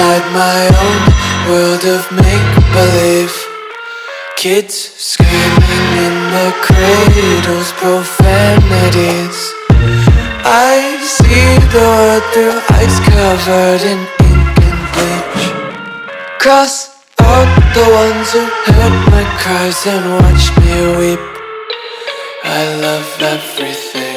inside my own world of make-believe. Kids screaming in the cradles, profanities. I see the world through eyes covered in ink and bleach. Cross out the ones who heard my cries and watched me weep. I love everything.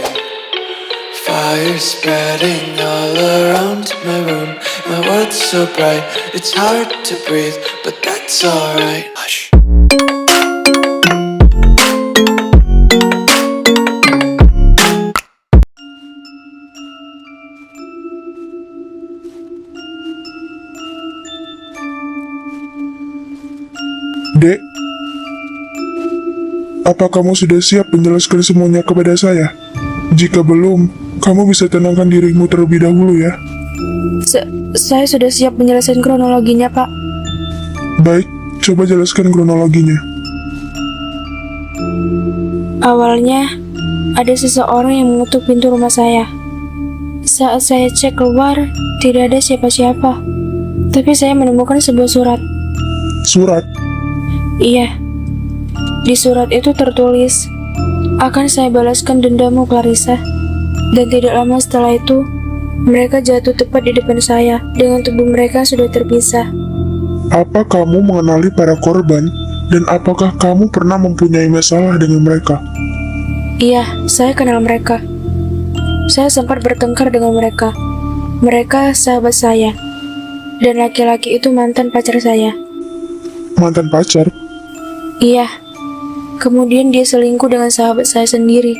Fire spreading all around my room. My world's so bright, it's hard to breathe, but that's alright. Hush. Dek, apa kamu sudah siap menjelaskan semuanya kepada saya? Jika belum, kamu bisa tenangkan dirimu terlebih dahulu ya. Saya sudah siap menjelaskan kronologinya, Pak. Baik, coba jelaskan kronologinya. Awalnya, ada seseorang yang mengetuk pintu rumah saya. Saat saya cek keluar, tidak ada siapa-siapa. Tapi saya menemukan sebuah surat. Surat? Iya, di surat itu tertulis, akan saya balaskan dendamu, Clarissa. Dan tidak lama setelah itu, mereka jatuh tepat di depan saya, dengan tubuh mereka sudah terpisah. Apa kamu mengenali para korban, dan apakah kamu pernah mempunyai masalah dengan mereka? Iya, saya kenal mereka. Saya sempat bertengkar dengan mereka. Mereka sahabat saya. Dan laki-laki itu mantan pacar saya. Mantan pacar? Iya. Kemudian dia selingkuh dengan sahabat saya sendiri.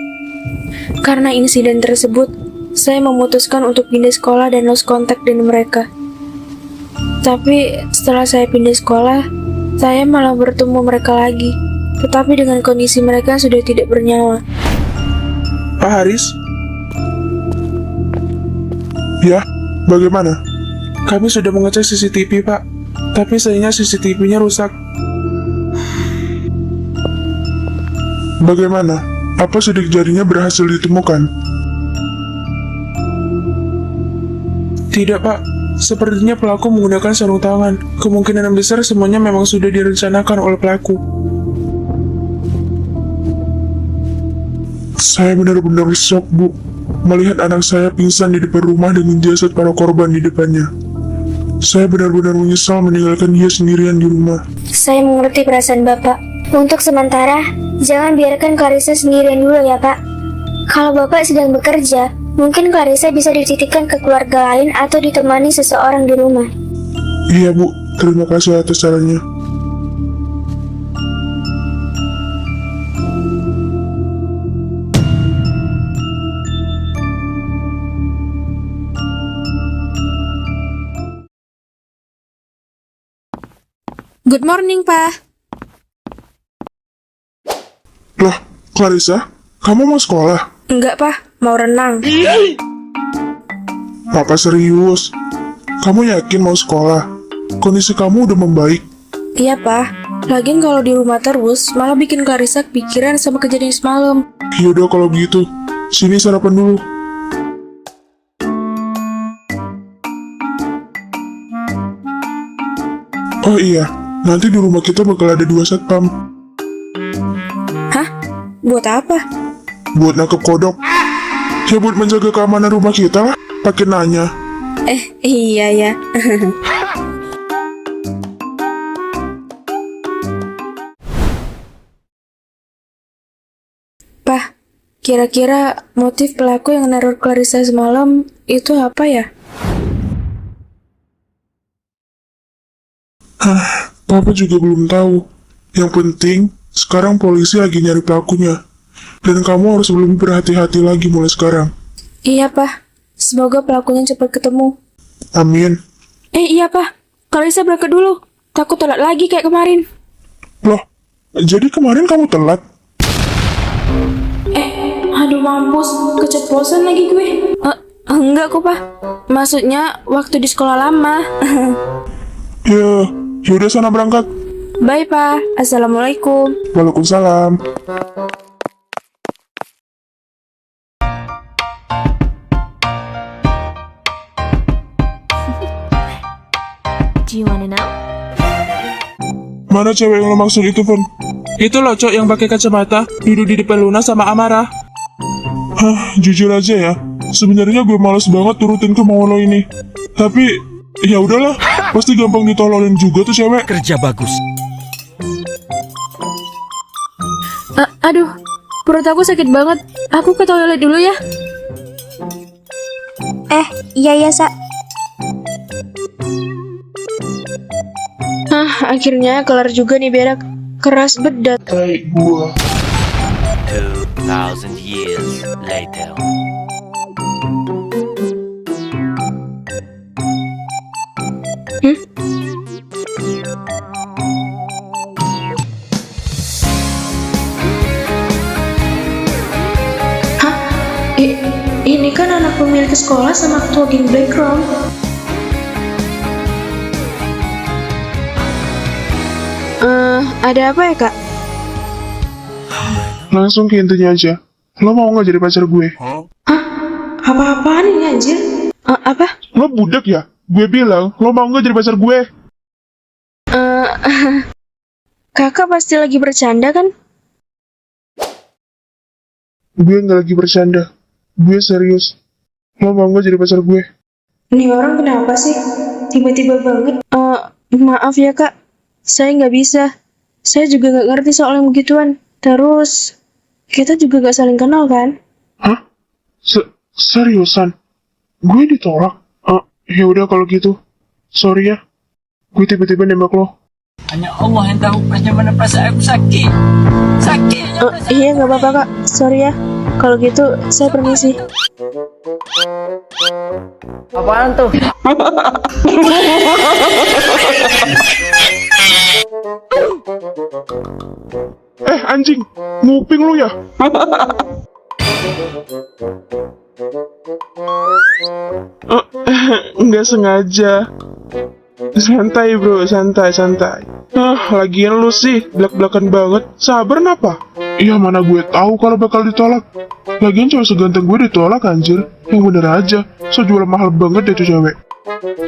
Karena insiden tersebut, saya memutuskan untuk pindah sekolah dan lost contact dengan mereka. Tapi setelah saya pindah sekolah, saya malah bertemu mereka lagi. Tetapi dengan kondisi mereka sudah tidak bernyawa. Pak Haris? Ya, bagaimana? Kami sudah mengecek CCTV, Pak. Tapi sayangnya CCTV-nya rusak. Bagaimana? Apa sidik jarinya berhasil ditemukan? Tidak, Pak. Sepertinya pelaku menggunakan sarung tangan. Kemungkinan besar semuanya memang sudah direncanakan oleh pelaku. Saya benar-benar shock, Bu. Melihat anak saya pingsan di depan rumah dengan jasad para korban di depannya. Saya benar-benar menyesal meninggalkan dia sendirian di rumah. Saya mengerti perasaan Bapak. Untuk sementara, jangan biarkan Clarissa sendirian dulu ya, Pak. Kalau Bapak sedang bekerja, mungkin Clarissa bisa dititipkan ke keluarga lain atau ditemani seseorang di rumah. Iya, Bu. Terima kasih atas sarannya. Good morning, Pak. Loh, Clarissa, kamu mau sekolah? Enggak, Pak. Mau renang. Papa serius. Kamu yakin mau sekolah? Kondisi kamu udah membaik. Iya, Pak. Lagian kalau di rumah terus, malah bikin Clarissa kepikiran sama kejadian semalam. Yaudah kalau gitu, sini sarapan dulu. Oh iya, nanti di rumah kita bakal ada 2 satpam. Hah? Buat apa? Buat nangkep kodok. Ya buat menjaga keamanan rumah kita lah, pakai nanya. Iya ya. Pak, kira-kira motif pelaku yang meneror Clarissa semalam itu apa ya? Papa juga belum tahu. Yang penting, sekarang polisi lagi nyari pelakunya. Dan kamu harus lebih berhati-hati lagi mulai sekarang. Iya, Pak. Semoga pelakunya cepat ketemu. Amin. Iya, Pak. Clarissa berangkat dulu. Takut telat lagi kayak kemarin. Loh, jadi kemarin kamu telat? Aduh mampus, keceplosan lagi gue. Enggak kok, Pak. Maksudnya waktu di sekolah lama. Ya, yaudah sana berangkat. Bye, Pak. Assalamualaikum. Waalaikumsalam. Do you wanna know? Mana cewek yang lo maksud itu, Fon? Itu loh cok yang pakai kacamata, duduk di depan Luna sama Amara. Hah, jujur aja ya. Sebenarnya gue males banget turutin kemauan lo ini. Tapi, ya udahlah. Pasti gampang ditololin juga tuh cewek. Kerja bagus. Aduh, perut aku sakit banget. Aku ke toilet dulu ya. Iya Sa. Akhirnya kelar juga nih berak. Keras bedat. Kayak gue. 2,000 years later. Ini kan anak pemilik sekolah sama ketua geng Blackroom. Ada apa ya kak? Langsung ke intinya aja. Lo mau gak jadi pacar gue? Apa-apaan ini anjir? Apa? Lo budak ya? Gue bilang, lo mau gak jadi pacar gue? Kakak pasti lagi bercanda kan? Gue gak lagi bercanda. Gue serius. Lo mau gak jadi pacar gue? Ini orang kenapa sih? Tiba-tiba banget. Maaf ya kak, saya nggak bisa. Saya juga nggak ngerti soal yang begituan. Terus, kita juga nggak saling kenal kan? Hah? Seriusan? Gue ditolak? Ya udah kalau gitu. Sorry ya. Gue tiba-tiba nembak lo. Hanya Allah yang tahu bagaimana perasaan aku sakit. Iya nggak apa-apa kak. Sorry ya. Kalau gitu, saya permisi. Apaan tuh? Anjing, nguping lu ya? Nggak sengaja. Santai bro, santai. Lagian lu sih, belak-belakan banget. Sabar napa? Iya mana gue tahu kalau bakal ditolak. Lagian cewek seganteng gue ditolak anjir. Yang bener aja, so jual mahal banget deh tuh cewek.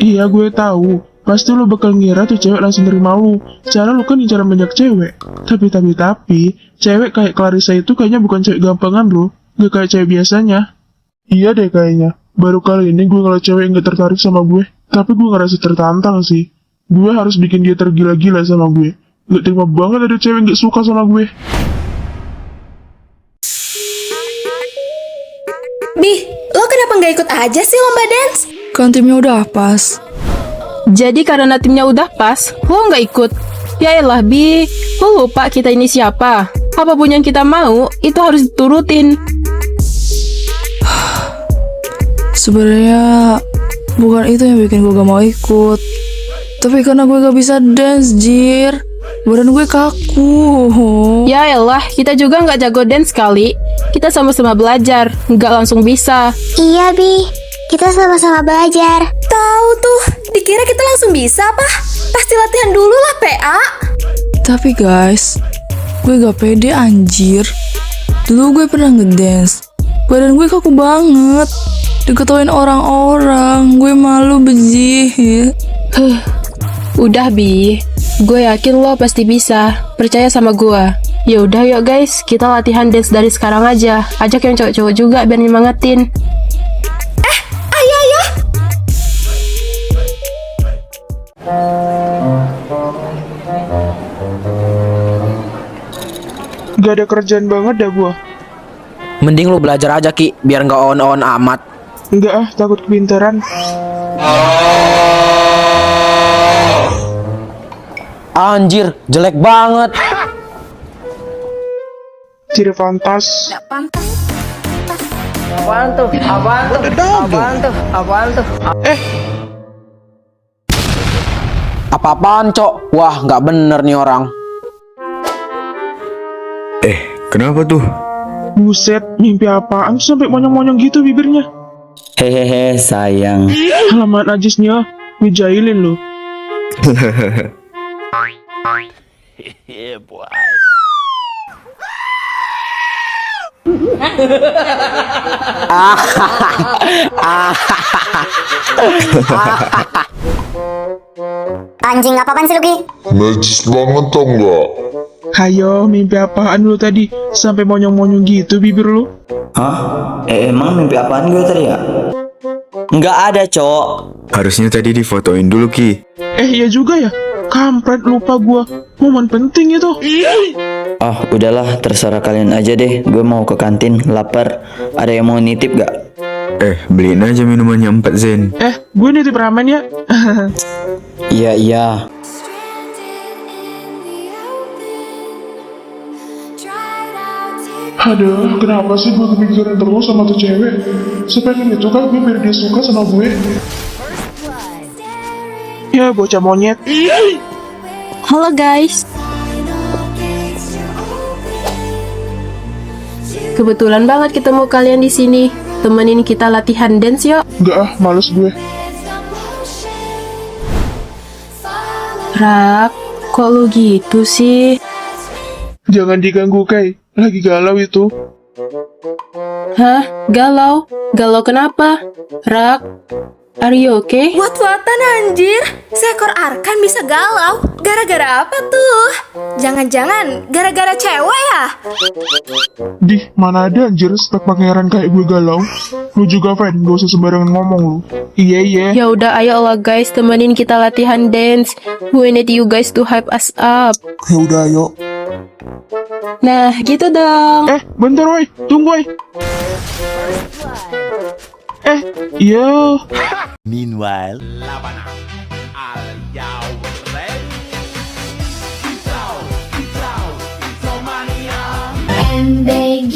Iya gue tahu. Pasti lo bakal ngira tuh cewek langsung nerima lu. Cara lu kan incar banyak cewek. Tapi, cewek kayak Clarissa itu kayaknya bukan cewek gampangan bro. Gak kayak cewek biasanya. Iya deh kayaknya. Baru kali ini gue ngeliat cewek yang gak tertarik sama gue. Tapi gue ngerasa tertantang sih. Gue harus bikin dia tergila-gila sama gue. Gak terima banget ada cewek yang gak suka sama gue. Bi, lo kenapa nggak ikut aja sih lomba dance? Kan timnya udah pas. Jadi karena timnya udah pas, lo nggak ikut? Ya elah Bi, lo lupa kita ini siapa? Apapun yang kita mau, itu harus diturutin. Sebenarnya bukan itu yang bikin gue gak mau ikut. Tapi karena gue gak bisa dance, Jir. Badan gue kaku. Ya elah, kita juga nggak jago dance kali. Kita sama-sama belajar, nggak langsung bisa. Iya Bi, kita sama-sama belajar. Tahu tuh, dikira kita langsung bisa apa? Pasti latihan dulu lah PA. Tapi guys, gue gak pede anjir. Dulu gue pernah ngedance. Badan gue kaku banget. Diketawain orang-orang, gue malu bejih. Udah Bi, gue yakin lo pasti bisa. Percaya sama gue. Ya udah yuk guys, kita latihan dance dari sekarang aja. Ajak yang cowok-cowok juga biar nyemangatin. Ayo. Gak ada kerjaan banget dah gua. Mending lu belajar aja Ki, biar nggak on amat. Enggak takut kepintaran. Anjir, jelek banget. Tidak pantas. Apaan tuh? Apa-apaan, Cok? Wah, nggak bener nih orang. Kenapa tuh? Buset, mimpi apaan tuh sampai monyong-monyong gitu bibirnya? Hehehe sayang. Halaman najisnya, gue jahilin lo. Yeah, boy. Anjing, apa-apaan sih lu, Ki? Najis banget tau nggak? Hayo, mimpi apaan lu tadi? Sampai monyong-monyong gitu bibir lu. Hah? Emang mimpi apaan gue tadi ya? Nggak ada, Cok. Harusnya tadi difotoin dulu, Ki. Iya juga ya. Kampret, lupa gua. Momen penting itu. Ah, udahlah, terserah kalian aja deh. Gue mau ke kantin, lapar. Ada yang mau nitip gak? Beliin aja minumannya 4 zen. Gue nitip ramen ya. Iya. Aduh, kenapa sih gue kepikiran terus sama tuh cewek? Sepengen itu kan gue biar dia suka sama gue. Ya, bocah monyet. Halo guys. Kebetulan banget ketemu kalian di sini. Temenin kita latihan dance yuk. Enggak males gue. Rak, kok lu gitu sih? Jangan diganggu, Kai. Lagi galau itu. Hah? Galau? Galau kenapa? Rak, are you okay? Wat-watan anjir, seekor Arkan bisa galau. Gara-gara apa tuh? Jangan-jangan gara-gara cewek ya? Dih, mana ada anjir spek pangeran kayak gue galau. Lu juga, Fan, gak usah sembarangan ngomong lu. Iya. Ya udah, ayo lah guys, temenin kita latihan dance. We need you guys to hype us up. Ya udah, ayo. Nah, gitu dong. Bentar, woy. Tunggu, woy. Iya. Meanwhile, MBG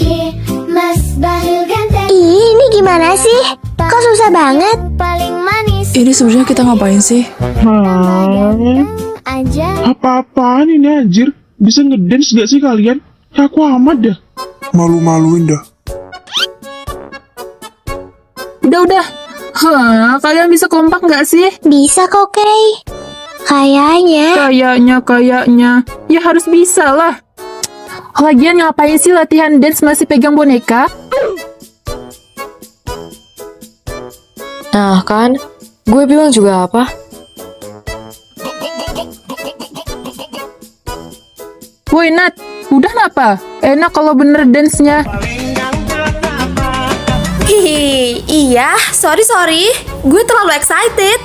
Mas Bahlil ganteng. Ini gimana sih? Kok susah banget? Paling manis. Ini sebenarnya kita ngapain sih? Aja. Apa-apaan ini anjir? Bisa ngedance gak sih kalian? Ya aku amat dah. Malu-maluin dah. Udah. Hah, kalian bisa kompak nggak sih? Bisa kok, Kay. Kayaknya. Ya harus bisa lah. Lagian ngapain sih latihan dance masih pegang boneka? Nah kan, gue bilang juga apa? Woi Nat, udah napa? Enak kalau bener dance-nya. Hihi, iya, sorry. Gue terlalu excited.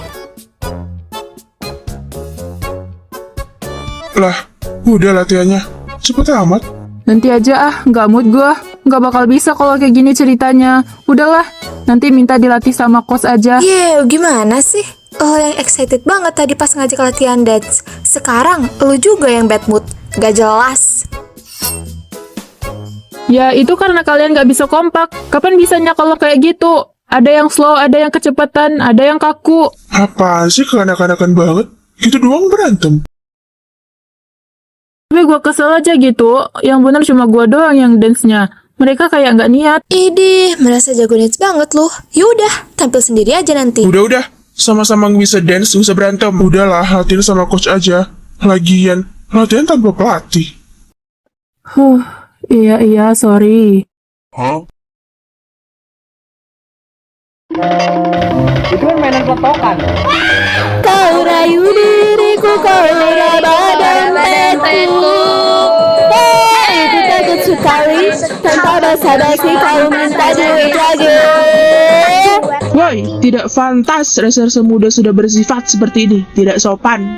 Lah, udah latihannya. Cepet amat. Nanti aja nggak mood gue. Nggak bakal bisa kalau kayak gini ceritanya. Udahlah, nanti minta dilatih sama coach aja. Gimana sih? Lo yang excited banget tadi pas ngajak latihan dance. Sekarang, lo juga yang bad mood. Gak jelas. Ya, itu karena kalian nggak bisa kompak. Kapan bisanya kalau kayak gitu? Ada yang slow, ada yang kecepatan, ada yang kaku. Apaan sih kekanak-kanakan banget? Itu doang berantem. Tapi gue kesel aja gitu. Yang bener cuma gue doang yang dance-nya. Mereka kayak nggak niat. Idih, merasa jago dance banget lo. Yaudah, tampil sendiri aja nanti. Udah. Sama-sama bisa dance, bisa berantem. Udahlah, latihan sama coach aja. Lagian, latihan tanpa pelatih. Iya, sorry. Itu kan mainan petokan. Kau rayu diriku, kau rayu badanku. Itu takut sekali, tanpa basa-basi kau minta duit lagi. Woi, tidak fantas dasar semuda sudah bersifat seperti ini. Tidak sopan.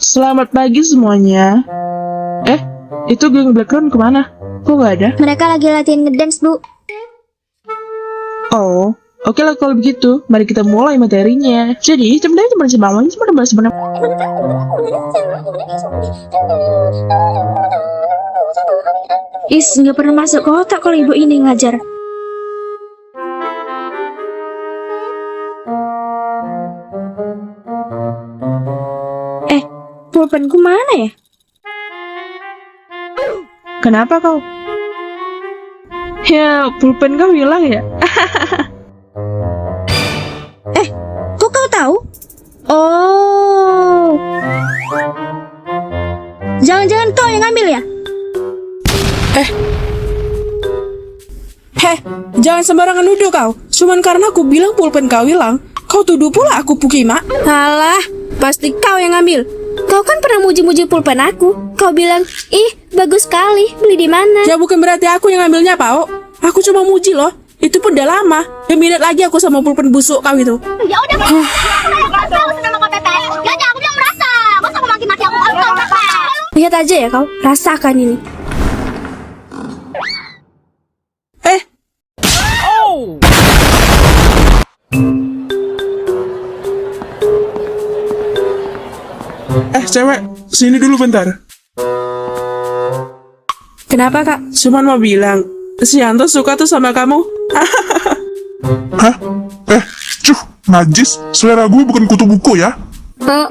Selamat pagi semuanya. Itu geng background kemana? Kok gak ada? Mereka lagi latihan ngedance, Bu. Oh, oke lah kalau begitu. Mari kita mulai materinya. Jadi, sebenarnya Nggak pernah masuk ke otak kalau ibu ini ngajar. Pulpenku mana ya? Kenapa kau? Ya, pulpen kau hilang ya? Kok kau tahu? Oh. Jangan-jangan kau yang ngambil ya? Jangan sembarangan nuduh kau. Cuman karena aku bilang pulpen kau hilang, Kau tuduh pula aku Puki, Mak. Alah, pasti kau yang ngambil. Kau kan pernah muji-muji pulpen aku. Kau bilang, ih bagus sekali, beli di mana? Ya bukan berarti aku yang ngambilnya, Pao. Aku cuma muji loh. Itu pun udah lama. Gak minat lagi aku sama pulpen busuk kau itu. Ya udah, aku sama kau teteh. Ya aku bilang merasa. Gak usah maki-maki aku. Lihat aja ya kau, rasakan ini. Cewek, sini dulu bentar. Kenapa kak? Cuman mau bilang, si Yanto suka tuh sama kamu. Hah? Najis. Selera gue bukan kutu buku ya. Oh.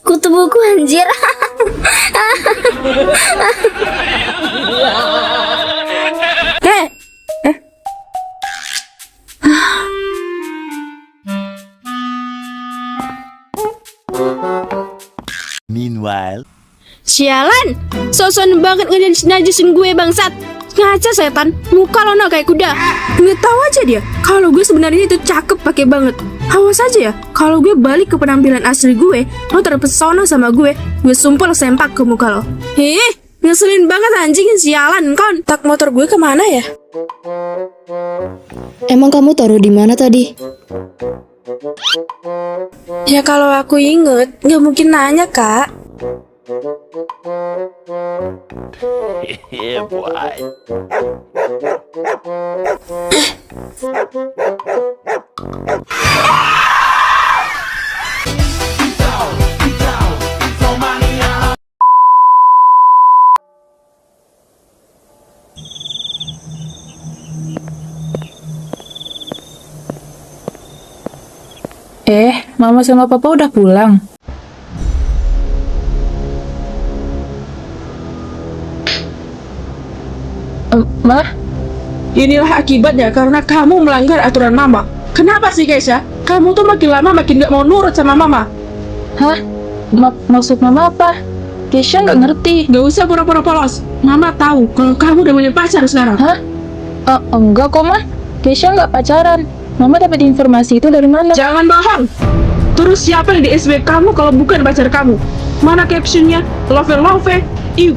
Kutu buku anjir. Meanwhile, Sialan, sosokan banget najisin gue bangsat. Ngaca setan, muka lo kayak kuda. Nggak tahu aja dia, kalau gue sebenarnya itu cakep pakai banget. Awas aja ya, kalau gue balik ke penampilan asli gue, lo terpesona sama gue sumpel sempak ke muka lo. Ngeselin banget anjing, sialan kon. Tak motor gue kemana ya? Emang kamu taruh di mana tadi? Ya kalau aku inget, nggak mungkin nanya kak. yeah, boy. Mama sama Papa udah pulang. Ma? Inilah akibatnya karena kamu melanggar aturan Mama. Kenapa sih Keisha? Kamu tuh makin lama makin gak mau nurut sama Mama. Hah? Maksud Mama apa? Keisha nggak ngerti. Gak usah pura-pura polos. Mama tahu kalau kamu udah punya pacar sekarang. Hah? Enggak kok, Ma. Keisha nggak pacaran. Mama dapat informasi itu dari mana? Jangan bohong. Terus siapa yang di SB kamu kalau bukan pacar kamu? Mana captionnya? Love. Iu.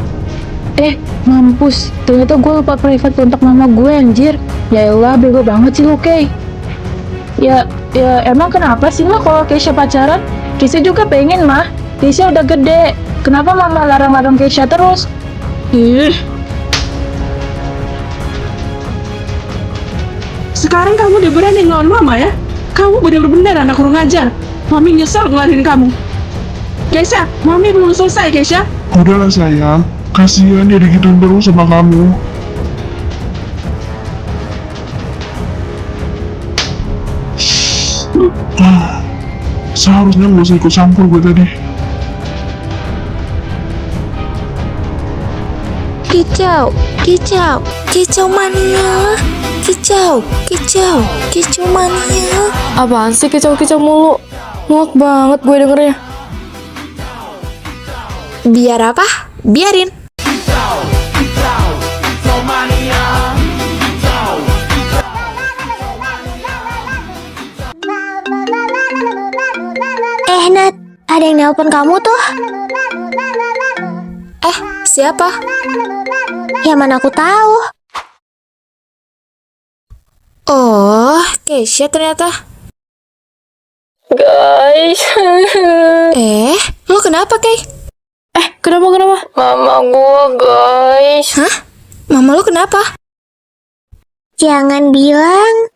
Mampus. Ternyata gue lupa private kontak mama gue, anjir. Ya elah, bego banget sih lo, Kay. Ya emang kenapa sih Ma kalau Keisha pacaran? Keisha juga pengen, Ma. Keisha udah gede. Kenapa Mama larang-larang Keisha terus? Sekarang kamu udah berani ngelawan Mama ya? Kamu bener-bener anak kurang ajar. Mami nyesel ngelarin kamu. Keisha, Mami belum selesai, Keisha. Udahlah sayang, kasihan dia digituin terus sama kamu. Seharusnya gak usah ikut campur gue tadi. Kicau mania. Kicau mania. Apaan sih kicau-kicau mulu? Muak banget gue dengernya. Biar apa? Biarin. Nat, ada yang nelpon kamu tuh. Siapa? Ya mana aku tahu. Oh, Keisha ternyata. Guys. Lo kenapa, Kay? Kenapa? Mama gua, guys. Hah? Mama lo kenapa? Jangan bilang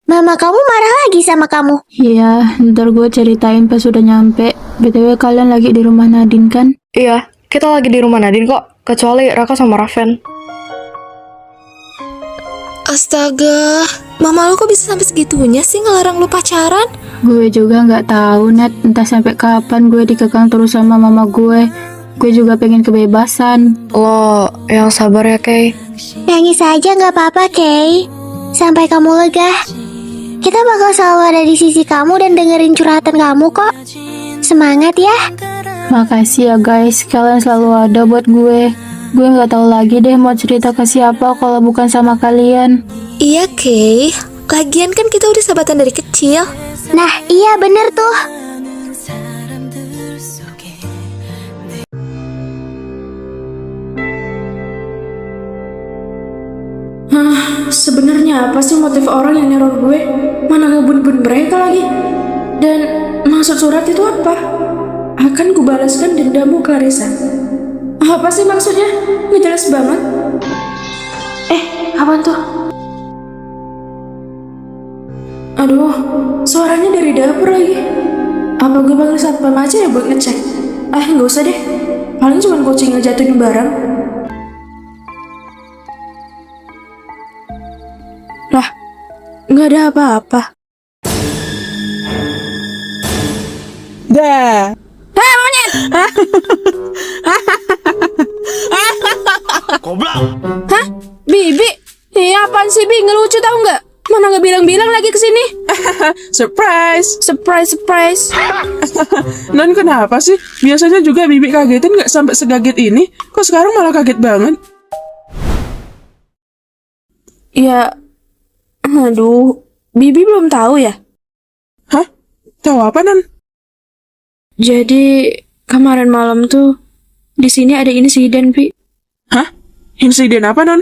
mama kamu marah lagi sama kamu. Iya, ntar gue ceritain pas udah nyampe. BTW kalian lagi di rumah Nadine kan? Iya, kita lagi di rumah Nadine kok. Kecuali Raka sama Raven. Astaga, mama lo kok bisa sampai segitunya sih ngelarang lo pacaran? Gue juga nggak tahu, Nat. Entah sampai kapan gue dikekang terus sama mama gue. Gue juga pengen kebebasan. Lo yang sabar ya, Kay. Nangis aja nggak apa-apa, Kay. Sampai kamu lega. Kita bakal selalu ada di sisi kamu dan dengerin curhatan kamu kok. Semangat ya. Makasih ya guys, kalian selalu ada buat gue. Gue nggak tahu lagi deh mau cerita ke siapa kalau bukan sama kalian. Iya, Kay. Lagian kan kita udah sahabatan dari kecil. Nah, iya bener tuh. Sebenarnya apa sih motif orang yang neror gue? Mana ngebun-bun mereka lagi? Dan maksud surat itu apa? Akan kubalaskan dendammu, Clarissa. Apa sih maksudnya? Nggak jelas banget. Apaan tuh? Aduh, suaranya dari dapur lagi. Apa gue panggil satpam aja ya buat ngecek? Nggak usah deh. Paling cuma kucing ngejatuhin barang. Lah, nggak ada apa-apa. Dah. Hei, monyet! Goblok. Hah? Bibi? Apaan sih, Bi? Ngelucu tau nggak? Mana nggak bilang-bilang lagi kesini? Surprise. Surprise. Non kenapa sih? Biasanya juga Bibi kagetin nggak sampai segaget ini. Kok sekarang malah kaget banget? Ya, aduh, Bibi belum tahu ya? Hah? Tahu apa, Non? Jadi, kemarin malam tuh, di sini ada insiden, Pi. Hah? Insiden apa, Non?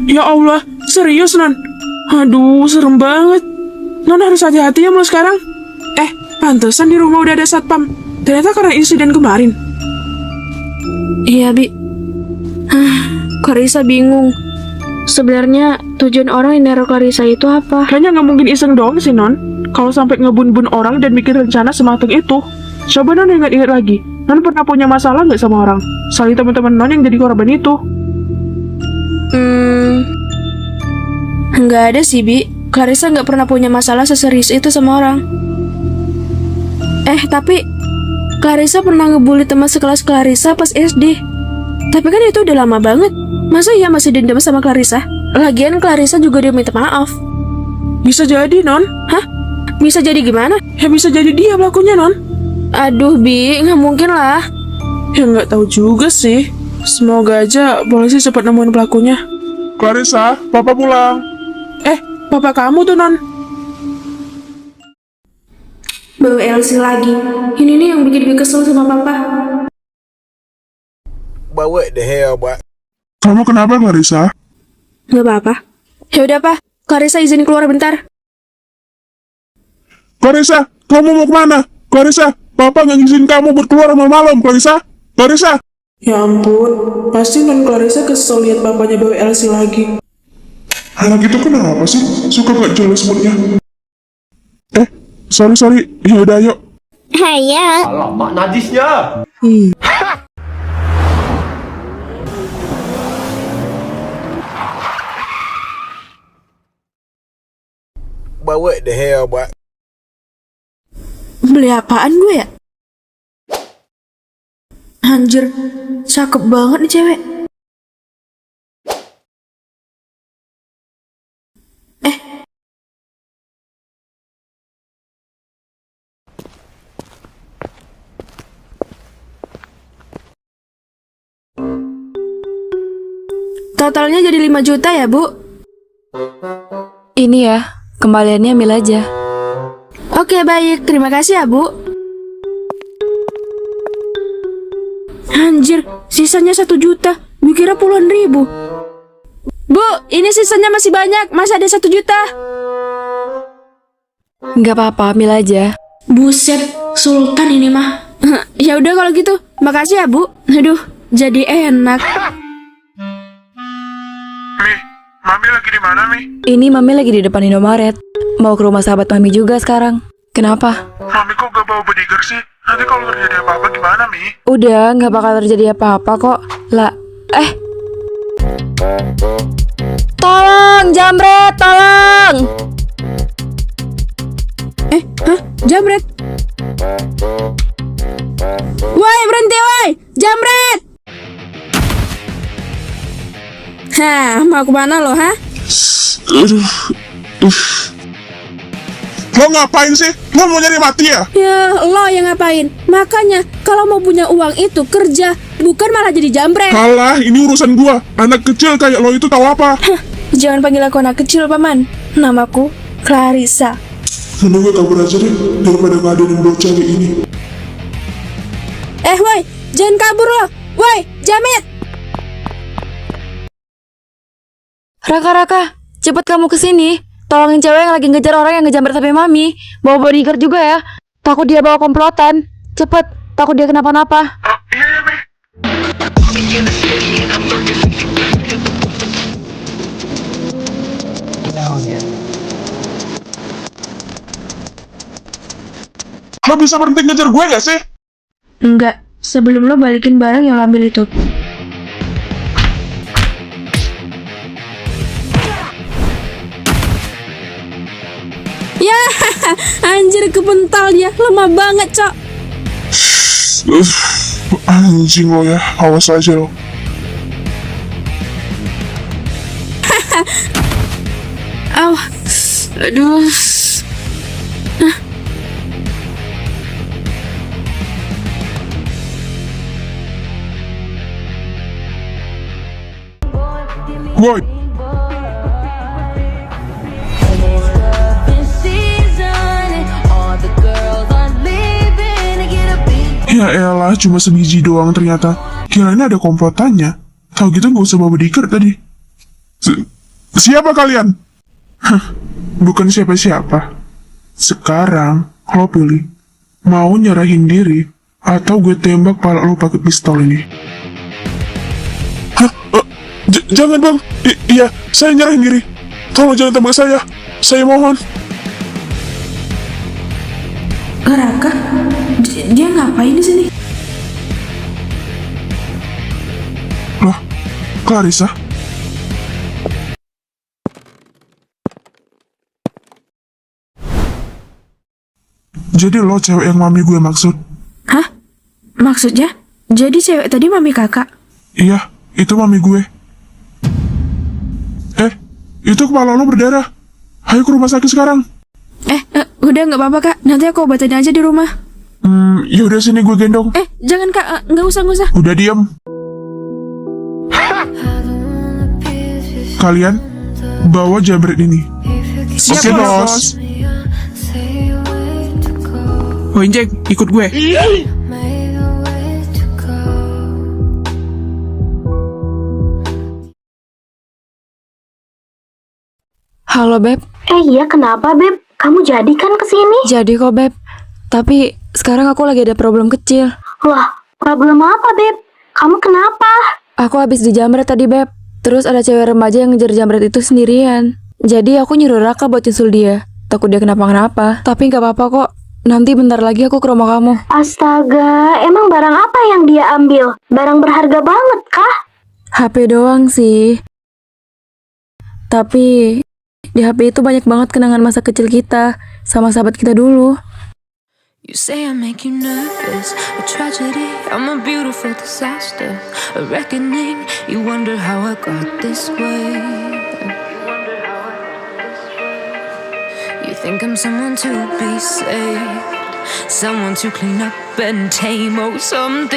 Ya Allah, serius, Non? Aduh, serem banget. Non harus hati-hati ya mulai sekarang. Pantesan di rumah udah ada satpam. Ternyata karena insiden kemarin. Iya, Bi. Clarissa bingung. Sebenarnya tujuan orang yang neror Clarissa itu apa? Kayaknya nggak mungkin iseng doang sih, Non. Kalau sampai ngebun-bun orang dan bikin rencana sematang itu. Coba Non ingat-ingat lagi. Non pernah punya masalah nggak sama orang? Selain teman-teman Non yang jadi korban itu. Nggak ada sih, Bi. Clarissa nggak pernah punya masalah seserius itu sama orang. Tapi Clarissa pernah ngebully teman sekelas Clarissa pas SD. Tapi kan itu udah lama banget. Masa iya masih dendam sama Clarissa? Lagian Clarissa juga dia minta maaf. Bisa jadi, Non. Hah? Bisa jadi gimana? Ya bisa jadi dia pelakunya, Non. Aduh, Bi, nggak mungkin lah. Ya nggak tahu juga sih. Semoga aja polisi cepat nemuin pelakunya. Clarissa, papa pulang. Papa kamu tuh, Non. Bawa Elsie lagi. Ini nih yang bikin gue kesel sama papa. But what the hell, boy? Kamu kenapa, Clarissa? Gak apa-apa. Ya udah, Pak. Clarissa izin keluar bentar. Clarissa, kamu mau kemana? Clarissa, papa nggak ngizin kamu buat keluar malam-malam, Clarissa. Clarissa. Ya ampun, pasti Non Clarissa kesel lihat bapaknya bawa Elsie lagi. Anak itu kenapa sih? Suka nggak jelas moodnya. Sorry. Ya udah, yuk. Haya. Alamak, najisnya. But what the hell, boy? Beli apaan gue ya? Anjir, cakep banget nih cewek. Totalnya jadi 5 juta ya, Bu? Ini ya, kembaliannya ambil aja. Oke, baik. Terima kasih ya, Bu. Anjir, sisanya 1 juta. Gue kira puluhan ribu. Bu, ini sisanya masih banyak. Masih ada 1 juta. Nggak apa-apa, ambil aja. Buset, sultan ini mah. Ya udah kalau gitu. Makasih ya, Bu. Aduh, jadi enak. Mami lagi di mana, Mi? Ini Mami lagi di depan Indomaret. Mau ke rumah sahabat Mami juga sekarang. Kenapa? Mami kok gak bawa bodyguard sih? Nanti kalau terjadi apa-apa gimana, Mi? Udah, nggak bakal terjadi apa-apa kok. Lah, tolong, Jamret, tolong! Jamret. Woi, berhenti, woi! Jamret! Mau kemana lo, ha? Lo ngapain sih? Lo mau nyari mati ya? Ya, lo yang ngapain? Makanya, kalau mau punya uang itu kerja, bukan malah jadi jambret. Kalah, ini urusan gua. Anak kecil kayak lo itu tahu apa? Jangan panggil aku anak kecil, Paman. Namaku Clarissa. Mending gue kabur aja deh, daripada ngadenin buat cewek ini. Woi, jangan kabur lo. Woi, jamet. Raka, cepet kamu kesini. Tolongin cewek yang lagi ngejar orang yang ngejamret HP Mami. Bawa bodyguard juga ya. Takut dia bawa komplotan. Cepet, takut dia kenapa-napa. Lo bisa berhenti ngejar gue gak sih? Enggak, sebelum lo balikin barang yang lo ambil itu. Ya, anjir kepental dia, lemah banget, Cok. Anjing lo ya, awas aja lo. Aduh. Woi, ya elah, cuma sebiji doang ternyata. Kirain ada komplotannya. Tahu gitu gak usah bawa bodyguard tadi. Siapa kalian? Hah, bukan siapa-siapa. Sekarang lo pilih, mau nyerahin diri atau gue tembak pala lo pakai pistol ini. Hah? Jangan bang. Iya, saya nyerahin diri. Tolong jangan tembak saya. Saya mohon. Raka, dia ngapain di sini? Loh, Clarissa? Jadi lo cewek yang mami gue maksud? Hah? Maksudnya? Jadi cewek tadi mami kakak? Iya, itu mami gue. Itu kepala lo berdarah. Ayo ke rumah sakit sekarang. Udah nggak apa-apa kak, nanti aku obatin aja di rumah. Yaudah sini gue gendong. Jangan kak, nggak usah. Udah diam. Kalian bawa jambret ini. Oke bos. Woi Jack, ikut gue. Halo Beb. Iya, kenapa Beb? Kamu jadi kan kesini? Jadi kok Beb. Tapi sekarang aku lagi ada problem kecil. Wah, problem apa Beb? Kamu kenapa? Aku habis dijamret tadi Beb. Terus ada cewek remaja yang ngejar jamret itu sendirian. Jadi aku nyuruh Raka buat nyusul dia. Takut dia kenapa-kenapa. Tapi gak apa-apa kok. Nanti bentar lagi aku ke rumah kamu. Astaga, emang barang apa yang dia ambil? Barang berharga banget kah? HP doang sih. Tapi di HP itu banyak banget kenangan masa kecil kita sama sahabat kita dulu. You say I make you nervous, a tragedy, I'm a beautiful disaster, a reckoning, you wonder how I got this way. You think I'm someone to be saved, someone to clean up and tame, or something.